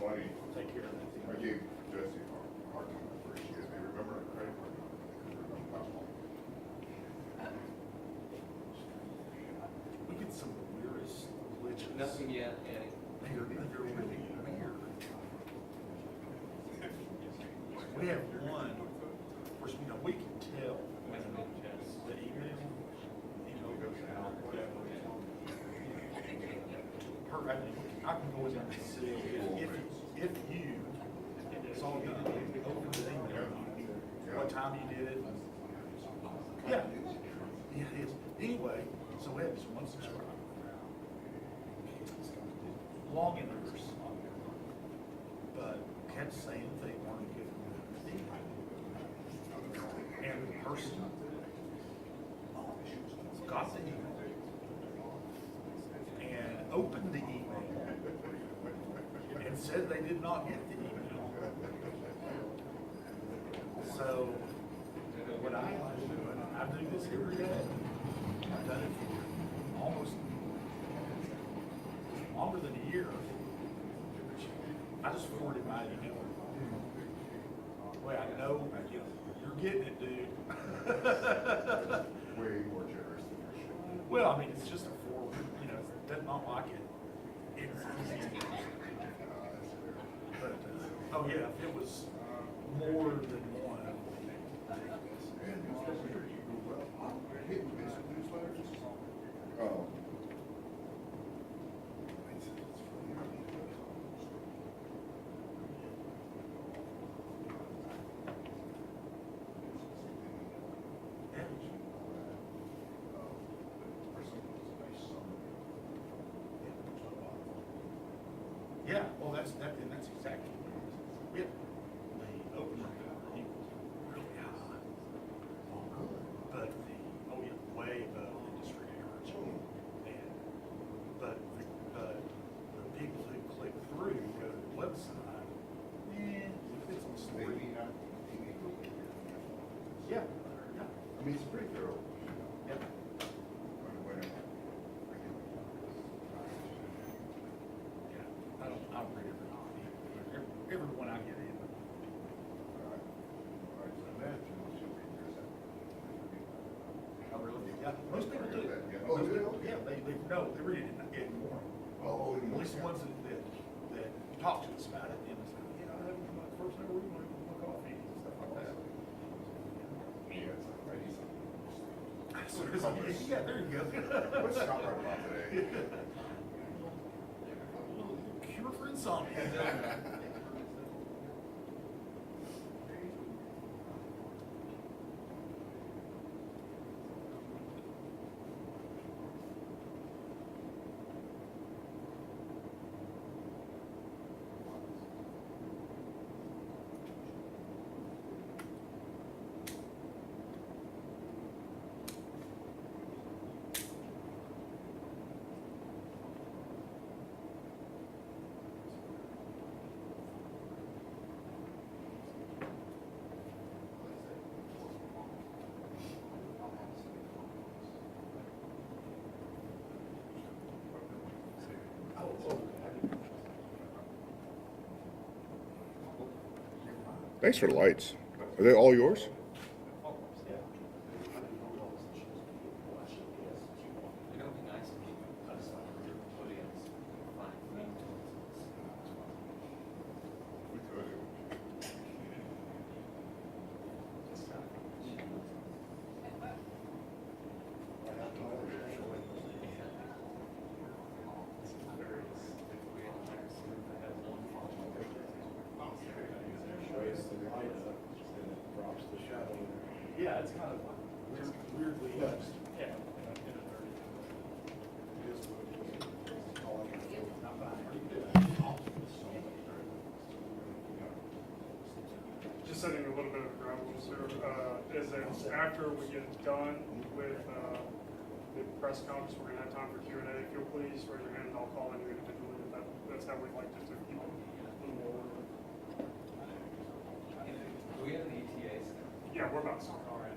funny. Take care of that. I gave Jesse a hard time at first. She goes, "Hey, remember that credit card?" We get some of the weirdest glitches. Nothing yet, Annie. They're really weird. We have one, of course, you know, we can tell when the email, goes out, whatever. I can go in there and see if you saw you opened the email, what time you did it. Yeah, yeah, it is. Anyway, so we have this one subscriber. Long in numbers, but kept saying they weren't giving me the email. And the person got the email and opened the email and said they did not get the email. So what I am doing, I do this every day. I've done it for almost longer than a year. I just forwarded my email. Well, I know you're getting it, dude. Way more generous than your shit. Well, I mean, it's just a forward, it does not like it. It's easy. But, oh yeah, if it was more than one. And newsletter, you go well. Hey, we did some newsletters. Oh. Yeah, well, that's exactly what it is. Yeah. The opener equals really high. But way above industry average. And, but the people who click through, go to the website, it's on story. Yeah, yeah. I mean, it's pretty thorough. Yeah. I don't read everyone I get in. I really, yeah, most people do. Oh, do they? Yeah, they read it in the morning. Oh, in the At least the morning. ones that talk to us about it, I have my first hour reading my coffee and stuff like that. Yeah, it's like, right, Yeah, there you go. What's Scott writing about today? Cure for insomnia. Thanks for the lights. Are they all yours? Yeah, it's kind of weirdly. Yeah. Just setting a little bit of groundwork, sir, is that after we get done with the press conference, we're gonna have time for Q&A. If you'll please raise your hand and I'll call on you individually. That's how we'd like to keep it a little more orderly. Do we have an ETA? Yeah, we're about to start. All right.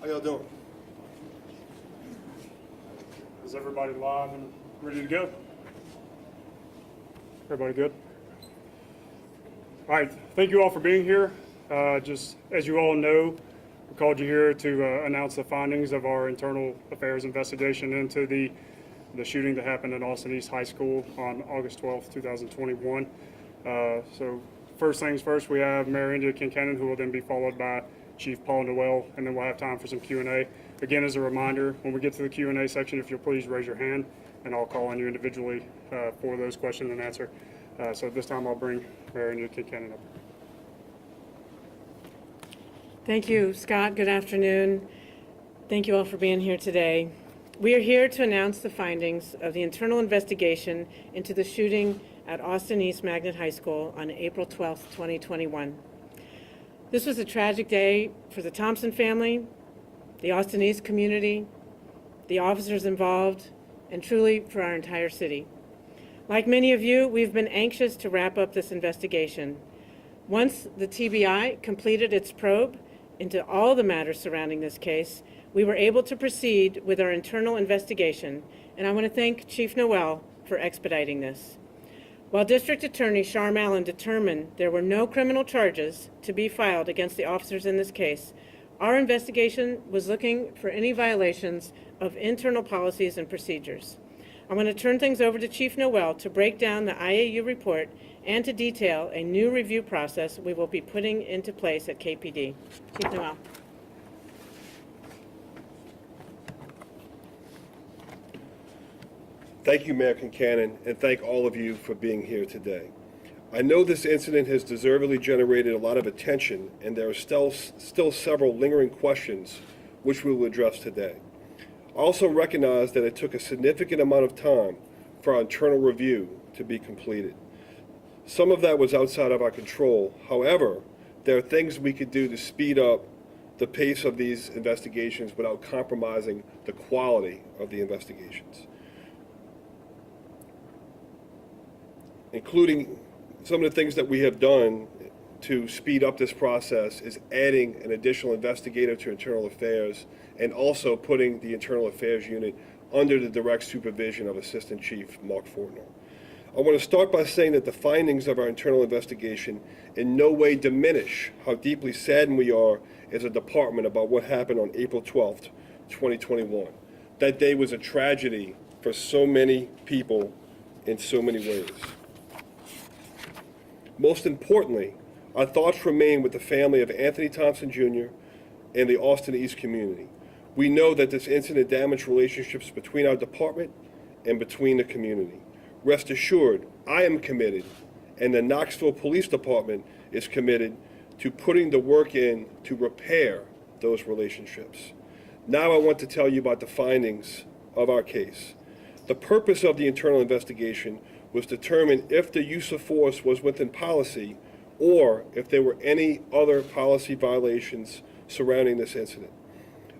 How y'all doing? Is everybody live and ready to go? Everybody good? All right, thank you all for being here. Just as you all know, we called you here to announce the findings of our internal affairs investigation into the shooting that happened at Austin East High School on August 12th, 2021. So first things first, we have Mayor India Kincannon, who will then be followed by Chief Paul Noel, and then we'll have time for some Q&A. Again, as a reminder, when we get to the Q&A section, if you'll please raise your hand, and I'll call on you individually for those questions and answer. So at this time, I'll bring Mayor India Kincannon up. Thank you, Scott. Good afternoon. Thank you all for being here today. We are here to announce the findings of the internal investigation into the shooting at Austin East Magnet High School on April 12th, 2021. This was a tragic day for the Thompson family, the Austin East community, the officers involved, and truly for our entire city. Like many of you, we've been anxious to wrap up this investigation. Once the TBI completed its probe into all the matters surrounding this case, we were able to proceed with our internal investigation, and I want to thank Chief Noel for expediting this. While District Attorney Sharm Allen determined there were no criminal charges to be filed against the officers in this case, our investigation was looking for any violations of internal policies and procedures. I want to turn things over to Chief Noel to break down the IAU report and to detail a new review process we will be putting into place at KPD. Chief Noel. Thank you, Mayor Kincannon, and thank all of you for being here today. I know this incident has deservedly generated a lot of attention, and there are still several lingering questions which we will address today. I also recognize that it took a significant amount of time for our internal review to be completed. Some of that was outside of our control. However, there are things we could do to speed up the pace of these investigations without compromising the quality of the investigations, including some of the things that we have done to speed up this process is adding an additional investigator to internal affairs and also putting the internal affairs unit under the direct supervision of Assistant Chief Mark Fortner. I want to start by saying that the findings of our internal investigation in no way diminish how deeply saddened we are as a department about what happened on April 12th, 2021. That day was a tragedy for so many people in so many ways. Most importantly, our thoughts remain with the family of Anthony Thompson Jr. and the Austin East community. We know that this incident damaged relationships between our department and between the community. Rest assured, I am committed, and the Knoxville Police Department is committed to putting the work in to repair those relationships. Now I want to tell you about the findings of our case. The purpose of the internal investigation was to determine if the use of force was within policy or if there were any other policy violations surrounding this incident.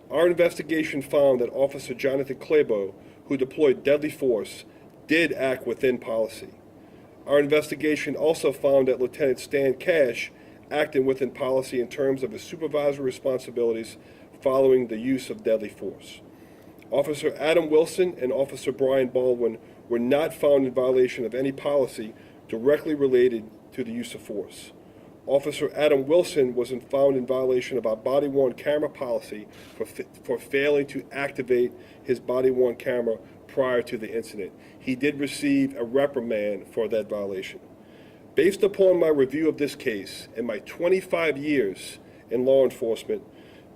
Our investigation found that Officer Jonathan Clabo, who deployed deadly force, did act within policy. Our investigation also found that Lieutenant Stan Cash acted within policy in terms of his supervisory responsibilities following the use of deadly force. Officer Adam Wilson and Officer Brian Baldwin were not found in violation of any policy directly related to the use of force. Officer Adam Wilson was found in violation of our body-worn camera policy for failing to activate his body-worn camera prior to the incident. He did receive a reprimand for that violation. Based upon my review of this case and my 25 years in law enforcement,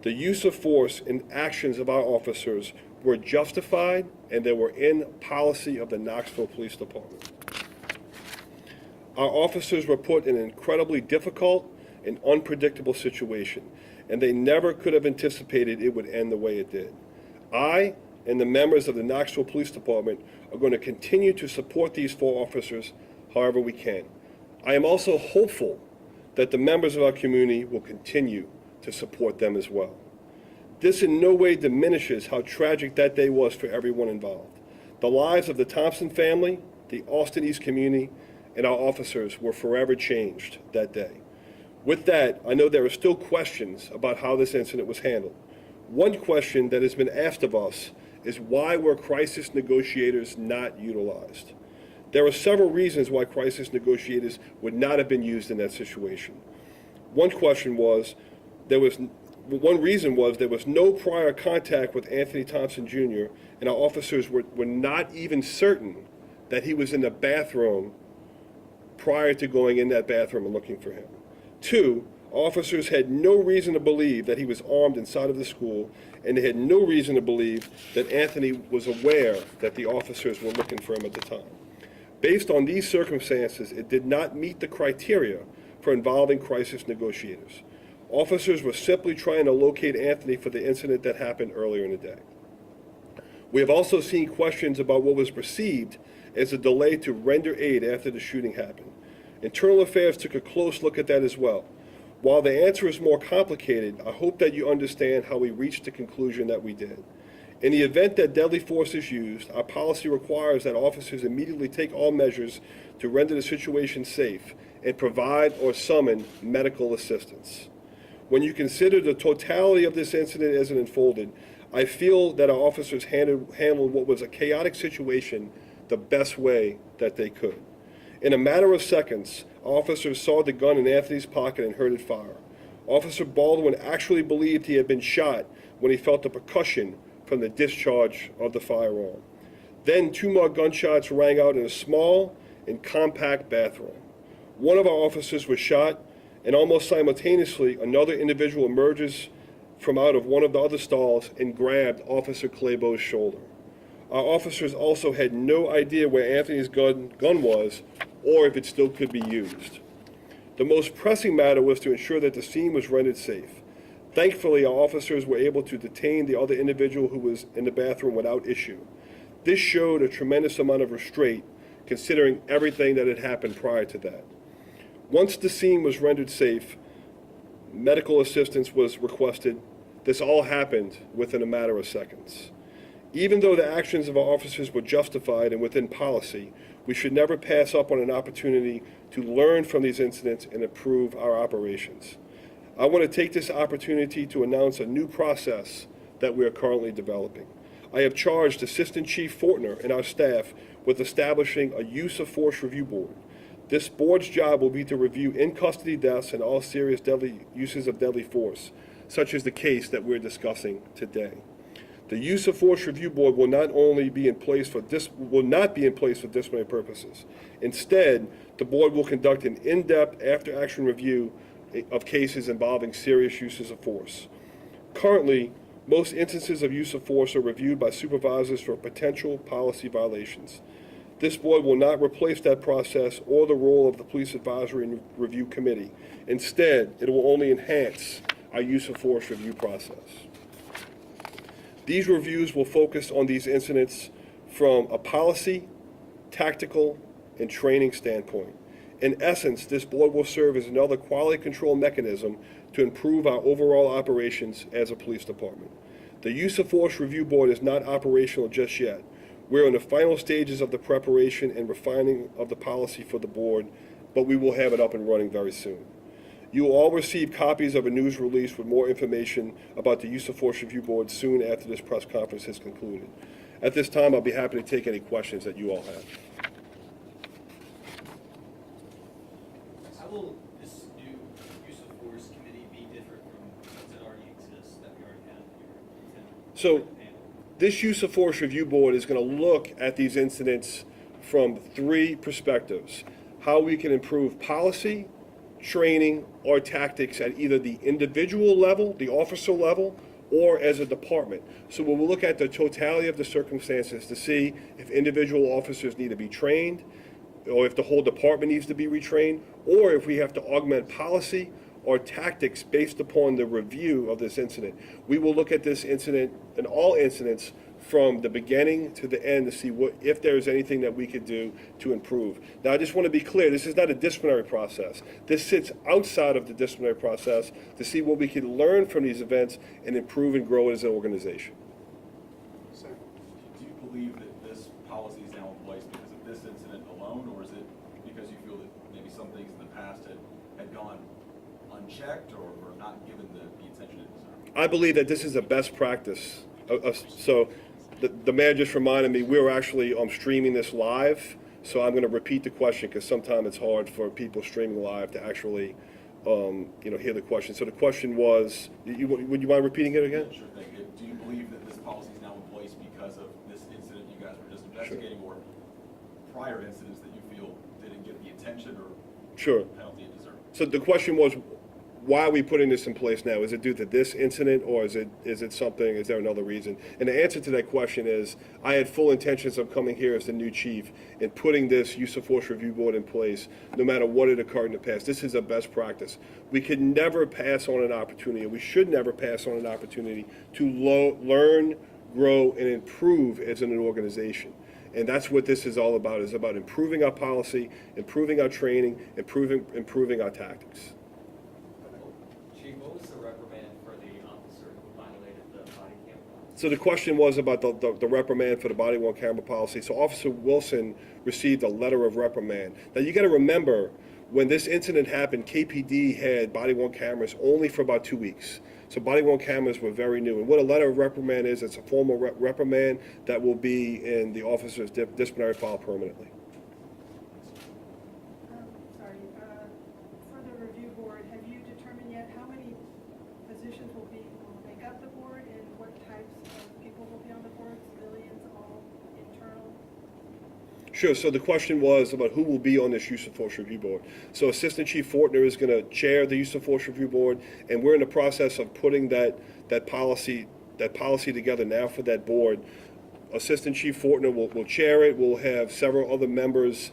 the use of force and actions of our officers were justified and they were in policy of the Knoxville Police Department. Our officers were put in an incredibly difficult and unpredictable situation, and they never could have anticipated it would end the way it did. I and the members of the Knoxville Police Department are going to continue to support these four officers however we can. I am also hopeful that the members of our community will continue to support them as well. This in no way diminishes how tragic that day was for everyone involved. The lives of the Thompson family, the Austin East community, and our officers were forever changed that day. With that, I know there are still questions about how this incident was handled. One question that has been asked of us is why were crisis negotiators not utilized? There are several reasons why crisis negotiators would not have been used in that situation. One reason was there was no prior contact with Anthony Thompson Jr., and our officers were not even certain that he was in the bathroom prior to going in that bathroom and looking for him. Two, officers had no reason to believe that he was armed inside of the school, and they had no reason to believe that Anthony was aware that the officers were looking for him at the time. Based on these circumstances, it did not meet the criteria for involving crisis negotiators. Officers were simply trying to locate Anthony for the incident that happened earlier in the day. We have also seen questions about what was perceived as a delay to render aid after the shooting happened. Internal Affairs took a close look at that as well. While the answer is more complicated, I hope that you understand how we reached the conclusion that we did. In the event that deadly force is used, our policy requires that officers immediately take all measures to render the situation safe and provide or summon medical assistance. When you consider the totality of this incident as it unfolded, I feel that our officers handled what was a chaotic situation the best way that they could. In a matter of seconds, officers saw the gun in Anthony's pocket and heard it fire. Officer Baldwin actually believed he had been shot when he felt the percussion from the discharge of the firearm. Then 2 more gunshots rang out in a small and compact bathroom. One of our officers was shot, and almost simultaneously, another individual emerges from out of one of the other stalls and grabbed Officer Claybo's shoulder. Our officers also had no idea where Anthony's gun was or if it still could be used. The most pressing matter was to ensure that the scene was rendered safe. Thankfully, our officers were able to detain the other individual who was in the bathroom without issue. This showed a tremendous amount of restraint, considering everything that had happened prior to that. Once the scene was rendered safe, medical assistance was requested. This all happened within a matter of seconds. Even though the actions of our officers were justified and within policy, we should never pass up on an opportunity to learn from these incidents and improve our operations. I want to take this opportunity to announce a new process that we are currently developing. I have charged Assistant Chief Fortner and our staff with establishing a use of force review board. This board's job will be to review in-custody deaths and all serious deadly uses of deadly force, such as the case that we're discussing today. The use of force review board will not be in place for disciplinary purposes. Instead, the board will conduct an in-depth after-action review of cases involving serious uses of force. Currently, most instances of use of force are reviewed by supervisors for potential policy violations. This board will not replace that process or the role of the Police Advisory and Review Committee. Instead, it will only enhance our use of force review process. These reviews will focus on these incidents from a policy, tactical, and training standpoint. In essence, this board will serve as another quality control mechanism to improve our overall operations as a police department. The use of force review board is not operational just yet. We're in the final stages of the preparation and refining of the policy for the board, but we will have it up and running very soon. You will all receive copies of a news release with more information about the use of force review board soon after this press conference has concluded. At this time, I'll be happy to take any questions that you all have. How will this new use of force committee be different from ones that already exist, that we already have here? So, This use of force review board is going to look at these incidents from 3 perspectives: how we can improve policy, training, or tactics at either the individual level, the officer level, or as a department. So we'll look at the totality of the circumstances to see if individual officers need to be trained, or if the whole department needs to be retrained, or if we have to augment policy or tactics based upon the review of this incident. We will look at this incident and all incidents from the beginning to the end to see if there's anything that we could do to improve. Now, I just want to be clear, this is not a disciplinary process. This sits outside of the disciplinary process to see what we can learn from these events and improve and grow as an organization. So, Do you believe that this policy is now in place because of this incident alone, or is it because you feel that maybe some things in the past had gone unchecked or not given the attention it deserved? I believe that this is a best practice. So the man just reminded me, we were actually streaming this live, so I'm going to repeat the question because sometimes it's hard for people streaming live to actually hear the question. So the question was, would you mind repeating it again? Sure thing. Do you believe that this policy is now in place because of this incident you guys were just investigating, or prior incidents that you feel didn't get the attention or Sure. penalty it deserved? So the question was, why are we putting this in place now? Is it due to this incident, or is there another reason? And the answer to that question is, I had full intentions of coming here as the new chief and putting this use of force review board in place, no matter what had occurred in the past. This is a best practice. We could never pass on an opportunity, we should never pass on an opportunity to learn, grow, and improve as an organization. And that's what this is all about, is about improving our policy, improving our training, improving our tactics. Chief, what was the reprimand for the officer who violated the body cam policy? So the question was about the reprimand for the body-worn camera policy. So Officer Wilson received a letter of reprimand. Now you got to remember, when this incident happened, KPD had body-worn cameras only for about 2 weeks. So body-worn cameras were very new. And what a letter of reprimand is, it's a formal reprimand that will be in the officer's disciplinary file permanently. For the review board, have you determined yet how many positions will make up the board, and what types of people will be on the board? Civilians, all internal? Sure. So the question was about who will be on this use of force review board. So Assistant Chief Fortner is going to chair the use of force review board, and we're in the process of putting that policy together now for that board. Assistant Chief Fortner will chair it. We'll have several other members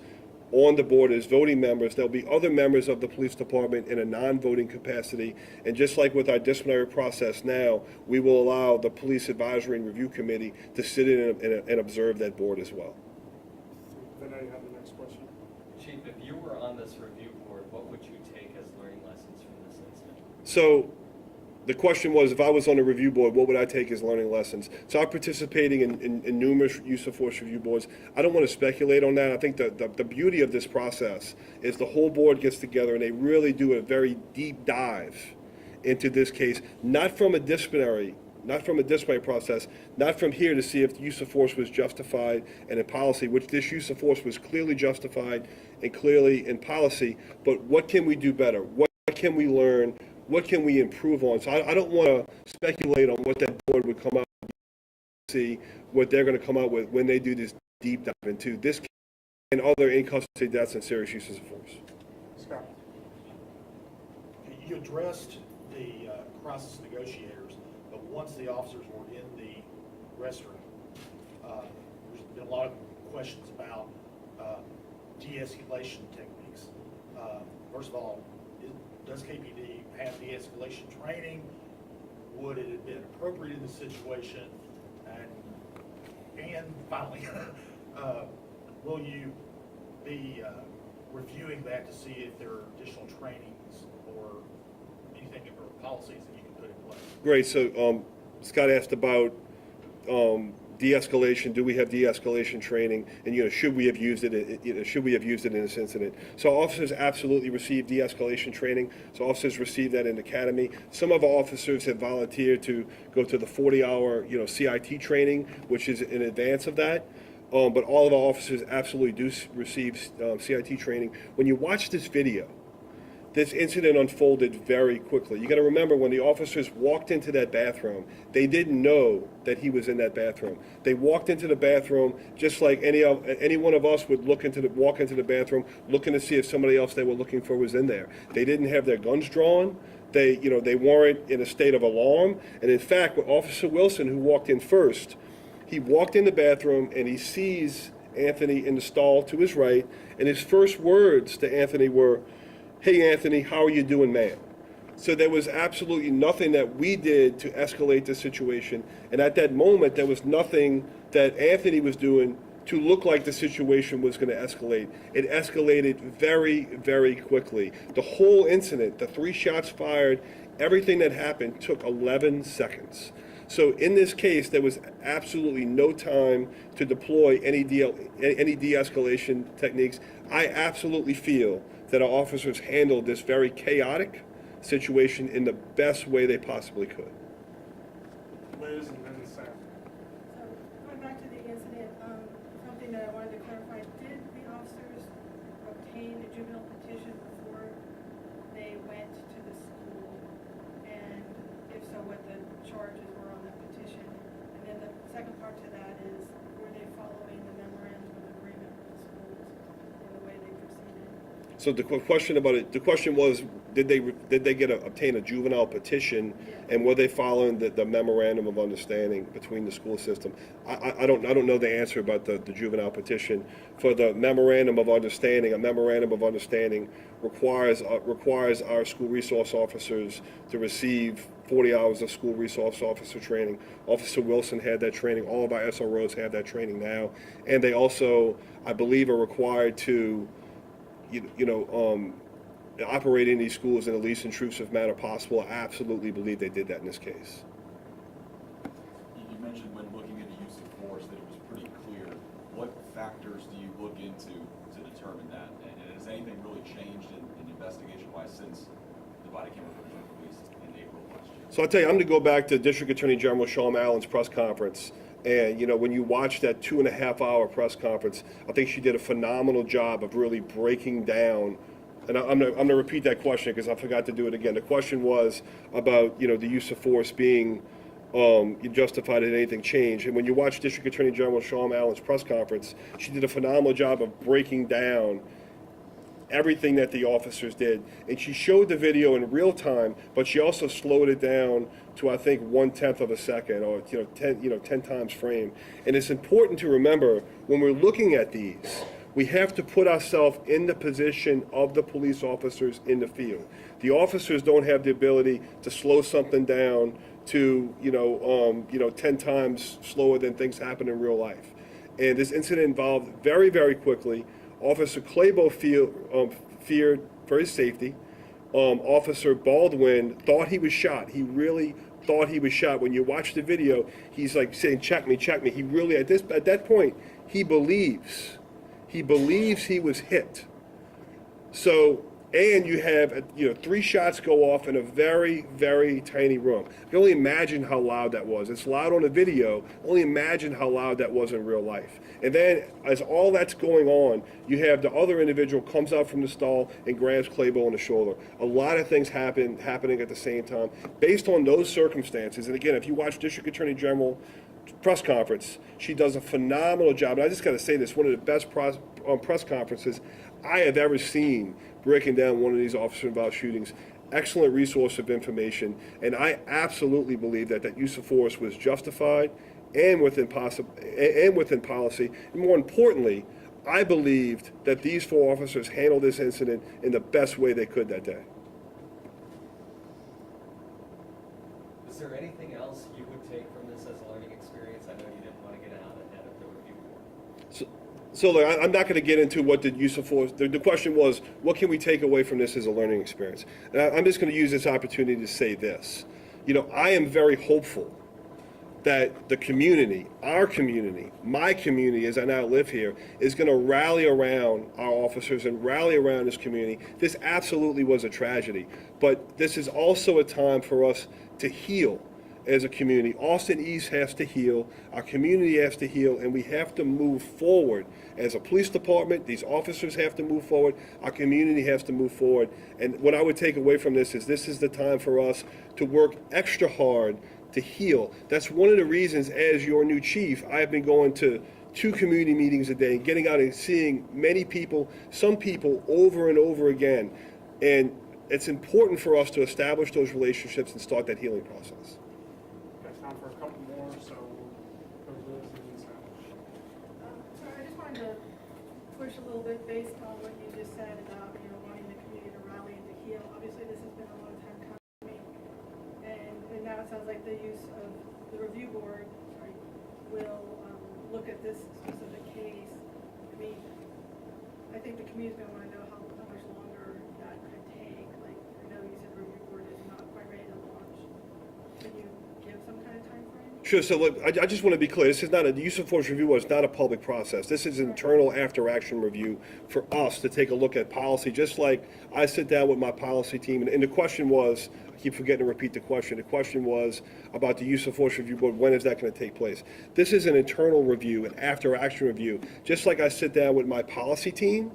on the board as voting members. There'll be other members of the police department in a non-voting capacity. And just like with our disciplinary process now, we will allow the Police Advisory and Review Committee to sit in and observe that board as well. then now you have the next question. Chief, if you were on this review board, what would you take as learning lessons from this incident? So the question was, if I was on the review board, what would I take as learning lessons? So I'm participating in numerous use of force review boards. I don't want to speculate on that. I think the beauty of this process is the whole board gets together and they really do a very deep dive into this case, not from a disciplinary process, not from here to see if the use of force was justified and in policy, which this use of force was clearly justified and clearly in policy, but what can we do better? What can we learn? What can we improve on? So I don't want to speculate on what that board would come out with, see what they're going to come out with when they do this deep dive into this case and other in-custody deaths and serious uses of force. Scott. You addressed the crisis negotiators, but once the officers were in the restroom, there's been a lot of questions about de-escalation techniques. First of all, does KPD have de-escalation training? Would it have been appropriate in the situation? And finally, will you be reviewing that to see if there are additional trainings or anything or policies that you can put in place? Great. So Scott asked about de-escalation. Do we have de-escalation training? And should we have used it? Should we have used it in this incident? So officers absolutely receive de-escalation training. So officers receive that in the academy. Some of our officers have volunteered to go to the 40-hour CIT training, which is in advance of that. But all of our officers absolutely do receive CIT training. When you watch this video, this incident unfolded very quickly. You got to remember, when the officers walked into that bathroom, they didn't know that he was in that bathroom. They walked into the bathroom just like any one of us would walk into the bathroom, looking to see if somebody else they were looking for was in there. They didn't have their guns drawn. They weren't in a state of alarm. And in fact, with Officer Wilson, who walked in first, he walked in the bathroom and he sees Anthony in the stall to his right, and his first words to Anthony were, "Hey, Anthony, how are you doing, man?" So there was absolutely nothing that we did to escalate the situation. And at that moment, there was nothing that Anthony was doing to look like the situation was going to escalate. It escalated very, very quickly. The whole incident, the 3 shots fired, everything that happened took 11 seconds. So in this case, there was absolutely no time to deploy any de-escalation techniques. I absolutely feel that our officers handled this very chaotic situation in the best way they possibly could. Liz and then Sam. So, going back to the incident, something that I wanted to clarify, did the officers obtain a juvenile petition before they went to the school? And if so, what the charges were on that petition? And then the second part to that is, were they following the memorandum of agreement with the schools in the way they proceeded? So the question was, did they obtain a juvenile petition, and were they following the memorandum of understanding between the school system? I don't know the answer about the juvenile petition. For the memorandum of understanding, a memorandum of understanding requires our school resource officers to receive 40 hours of school resource officer training. Officer Wilson had that training. All of our SROs have that training now, and they also, I believe, are required to operate in these schools in the least intrusive manner possible. I absolutely believe they did that in this case. You mentioned when looking at the use of force that it was pretty clear. What factors do you look into to determine that? And has anything really changed in investigation-wise since the body camera footage was released in April last year? So I'll tell you, I'm going to go back to District Attorney General Sean Allen's press conference. And, when you watch that 2.5-hour press conference, I think she did a phenomenal job of really breaking down. And I'm going to repeat that question because I forgot to do it again. The question was about, the use of force being justified and anything changed. And when you watch District Attorney General Sean Allen's press conference, she did a phenomenal job of breaking down everything that the officers did. And she showed the video in real time, but she also slowed it down to, I think, 1/10 of a second, or 10 times frame. And it's important to remember, when we're looking at these, we have to put ourselves in the position of the police officers in the field. The officers don't have the ability to slow something down to 10 times slower than things happen in real life. And this incident involved very, very quickly. Officer Claybo feared for his safety. Officer Baldwin thought he was shot. He really thought he was shot. When you watch the video, he's like saying, "Check me, check me." He really, at that point, he believes he was hit. So, and you have 3 shots go off in a very, very tiny room. You can only imagine how loud that was. It's loud on the video. Only imagine how loud that was in real life. And then, as all that's going on, you have the other individual comes out from the stall and grabs Claybo on the shoulder. A lot of things happening at the same time. Based on those circumstances, and again, if you watch District Attorney General press conference, she does a phenomenal job. And I just got to say this, one of the best press conferences I have ever seen breaking down one of these officer-involved shootings. Excellent resource of information, and I absolutely believe that use of force was justified and within policy. And more importantly, I believed that these 4 officers handled this incident in the best way they could that day. Is there anything else you would take from this as a learning experience? I know you didn't want to get out ahead of the review board. So look, I'm not going to get into what the use of force. The question was, what can we take away from this as a learning experience? And I'm just going to use this opportunity to say this. I am very hopeful that the community, our community, my community as I now live here, is going to rally around our officers and rally around this community. This absolutely was a tragedy, but this is also a time for us to heal as a community. Austin East has to heal, our community has to heal, and we have to move forward. As a police department, these officers have to move forward, our community has to move forward. And what I would take away from this is the time for us to work extra hard to heal. That's one of the reasons, as your new chief, I have been going to 2 community meetings a day, getting out and seeing many people, some people over and over again. And it's important for us to establish those relationships and start that healing process. Got time for a couple more, so we'll go to this and So I just wanted to push a little bit based on what you just said about, wanting the community to rally and to heal. Obviously, this has been a long time coming, and now it sounds like the use of the review board, will look at this specific case. I mean, I think the community's gonna wanna know how much longer that could take. Like, I know you said review board is not quite ready to launch. Can you give some kind of time frame? Sure. So look, I just want to be clear. This is not the use of force review was not a public process. This is an internal after action review for us to take a look at policy. Just like I sit down with my policy team, and the question was, I keep forgetting to repeat the question. The question was about the use of force review board. When is that going to take place? This is an internal review, an after action review. Just like I sit down with my policy team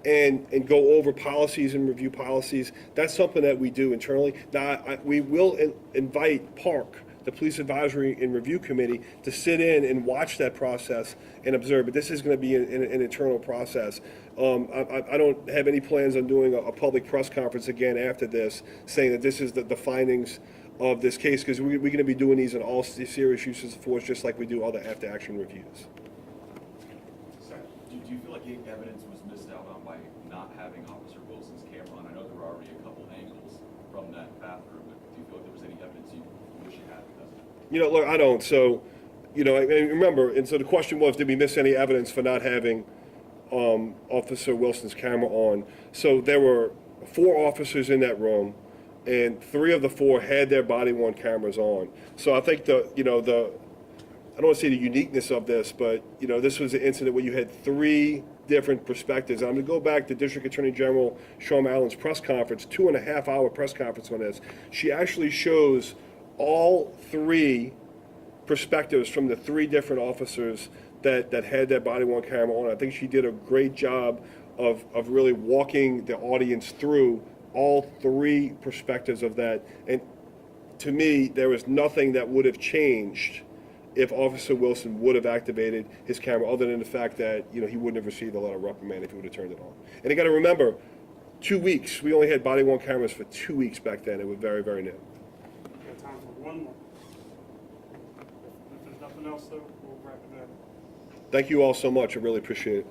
and go over policies and review policies. That's something that we do internally. Now, we will invite Park, the Police Advisory and Review Committee, to sit in and watch that process and observe. But this is going to be an internal process. I don't have any plans on doing a public press conference again after this, saying that this is the findings of this case, because we're going to be doing these in all serious uses of force, just like we do other after-action reviews. Do you feel like any evidence was missed out on by not having Officer Wilson's camera on? I know there were already a couple angles from that bathroom, but do you feel like there was any evidence you wish you had? Look, I don't. So, and remember, and so the question was, did we miss any evidence for not having Officer Wilson's camera on? So there were 4 officers in that room, and 3 of the 4 had their body-worn cameras on. So I think I don't want to say the uniqueness of this, but this was an incident where you had 3 different perspectives. I'm going to go back to District Attorney General Sean Allen's press conference, 2.5-hour press conference on this. She actually shows all 3 perspectives from the 3 different officers that had their body-worn camera on. I think she did a great job of really walking the audience through all 3 perspectives of that. And to me, there was nothing that would have changed if Officer Wilson would have activated his camera, other than the fact that he wouldn't have received a letter of reprimand if he would have turned it on. And you got to remember, 2 weeks. We only had body-worn cameras for 2 weeks back then. It was very, very new. got time for one more. If there's nothing else, though, we'll wrap it up. Thank you all so much. I really appreciate it.